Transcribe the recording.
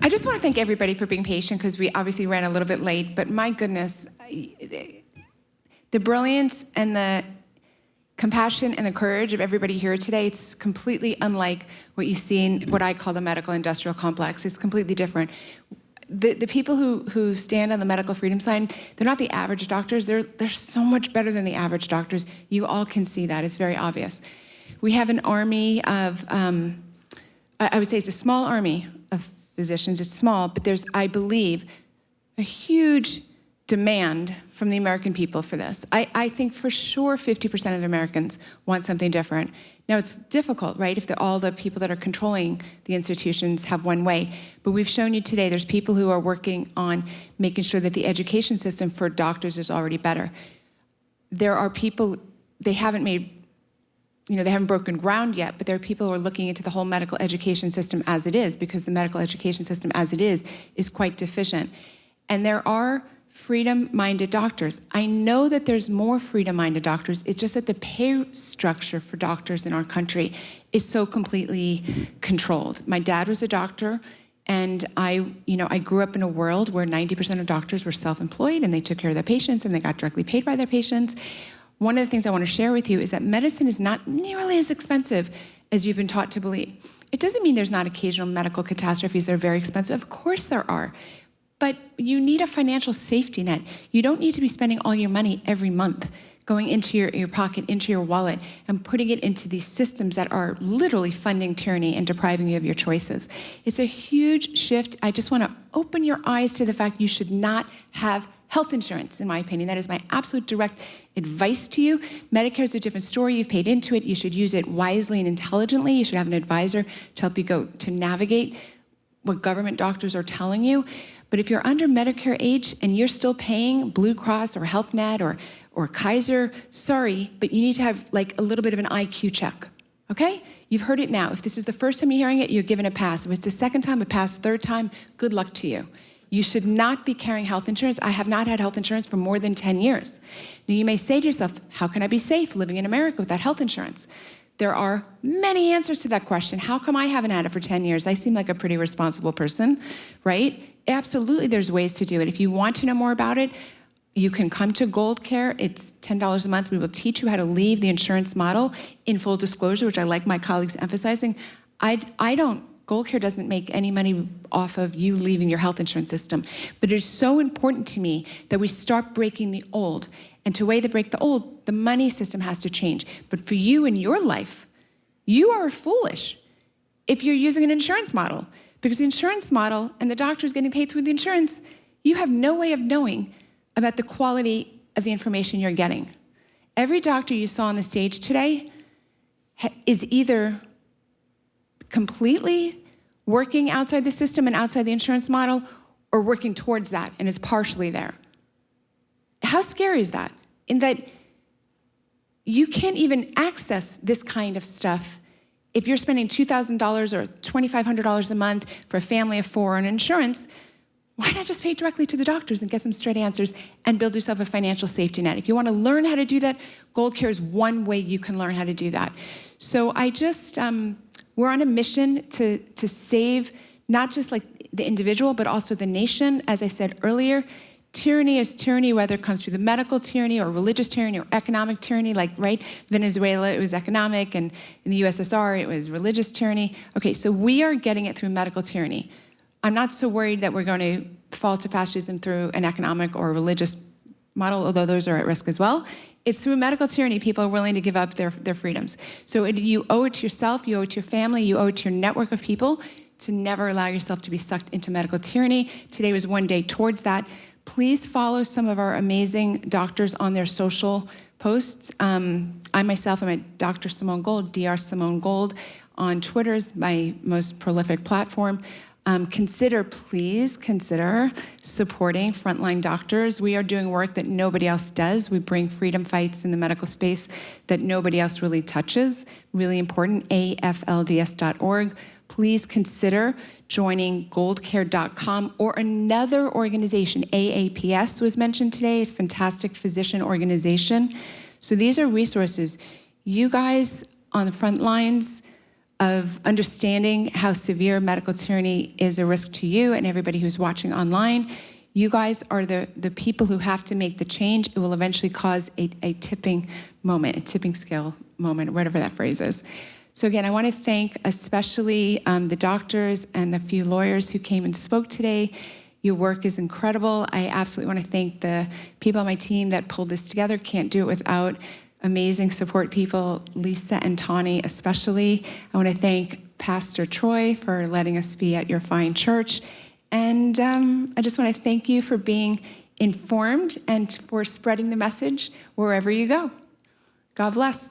I just want to thank everybody for being patient because we obviously ran a little bit late, but my goodness, the brilliance and the compassion and the courage of everybody here today, it's completely unlike what you see in what I call the medical industrial complex. It's completely different. The people who stand on the medical freedom side, they're not the average doctors. They're so much better than the average doctors. You all can see that. It's very obvious. We have an army of, I would say it's a small army of physicians. It's small, but there's, I believe, a huge demand from the American people for this. I think for sure 50% of Americans want something different. Now it's difficult, right, if all the people that are controlling the institutions have one way. But we've shown you today there's people who are working on making sure that the education system for doctors is already better. There are people, they haven't broken ground yet, but there are people who are looking into the whole medical education system as it is, because the medical education system as it is quite deficient. And there are freedom-minded doctors. I know that there's more freedom-minded doctors. It's just that the pay structure for doctors in our country is so completely controlled. My dad was a doctor, and I grew up in a world where 90% of doctors were self-employed, and they took care of their patients, and they got directly paid by their patients. One of the things I want to share with you is that medicine is not nearly as expensive as you've been taught to believe. It doesn't mean there's not occasional medical catastrophes that are very expensive. Of course there are. But you need a financial safety net. You don't need to be spending all your money every month going into your pocket, into your wallet, and putting it into these systems that are literally funding tyranny and depriving you of your choices. It's a huge shift. I just want to open your eyes to the fact you should not have health insurance, in my opinion. That is my absolute direct advice to you. Medicare is a different story. You've paid into it. You should use it wisely and intelligently. You should have an advisor to help you to navigate what government doctors are telling you. But if you're under Medicare age and you're still paying Blue Cross or Health Net or Kaiser, sorry, but you need to have like a little bit of an IQ check, okay? You've heard it now. If this is the first time you're hearing it, you're given a pass. If it's the second time, a pass, third time, good luck to you. You should not be carrying health insurance. I have not had health insurance for more than 10 years. Now you may say to yourself, how can I be safe living in America without health insurance? There are many answers to that question. How come I haven't had it for 10 years? I seem like a pretty responsible person, right? Absolutely, there's ways to do it. If you want to know more about it, you can come to Gold Care. It's $10 a month. We will teach you how to leave the insurance model in full disclosure, which I like my colleagues emphasizing. Gold Care doesn't make any money off of you leaving your health insurance system. But it is so important to me that we start breaking the old. And to way to break the old, the money system has to change. But for you in your life, you are foolish if you're using an insurance model. Because the insurance model and the doctor is getting paid through the insurance, you have no way of knowing about the quality of the information you're getting. Every doctor you saw on the stage today is either completely working outside the system and outside the insurance model or working towards that and is partially there. How scary is that? In that you can't even access this kind of stuff if you're spending $2,000 or $2,500 a month for a family of 4 on insurance. Why not just pay directly to the doctors and get some straight answers and build yourself a financial safety net? If you want to learn how to do that, Gold Care is one way you can learn how to do that. So we're on a mission to save not just like the individual, but also the nation. As I said earlier, tyranny is tyranny, whether it comes through the medical tyranny or religious tyranny or economic tyranny, like, right? Venezuela, it was economic, and in the USSR, it was religious tyranny. Okay, so we are getting it through medical tyranny. I'm not so worried that we're going to fall to fascism through an economic or religious model, although those are at risk as well. It's through medical tyranny people are willing to give up their freedoms. So you owe it to yourself, you owe it to your family, you owe it to your network of people to never allow yourself to be sucked into medical tyranny. Today was one day towards that. Please follow some of our amazing doctors on their social posts. I myself am at Dr. Simone Gold, Dr. Simone Gold. On Twitter is my most prolific platform. Please consider supporting frontline doctors. We are doing work that nobody else does. We bring freedom fights in the medical space that nobody else really touches. Really important, aflds.org. Please consider joining goldcare.com or another organization. AAPS was mentioned today, a fantastic physician organization. So these are resources. You guys on the front lines of understanding how severe medical tyranny is a risk to you and everybody who's watching online. You guys are the people who have to make the change. It will eventually cause a tipping moment, a tipping scale moment, whatever that phrase is. So again, I want to thank especially the doctors and the few lawyers who came and spoke today. Your work is incredible. I absolutely want to thank the people on my team that pulled this together. Can't do it without amazing support people, Lisa and Tawny especially. I want to thank Pastor Troy for letting us be at your fine church. And I just want to thank you for being informed and for spreading the message wherever you go. God bless.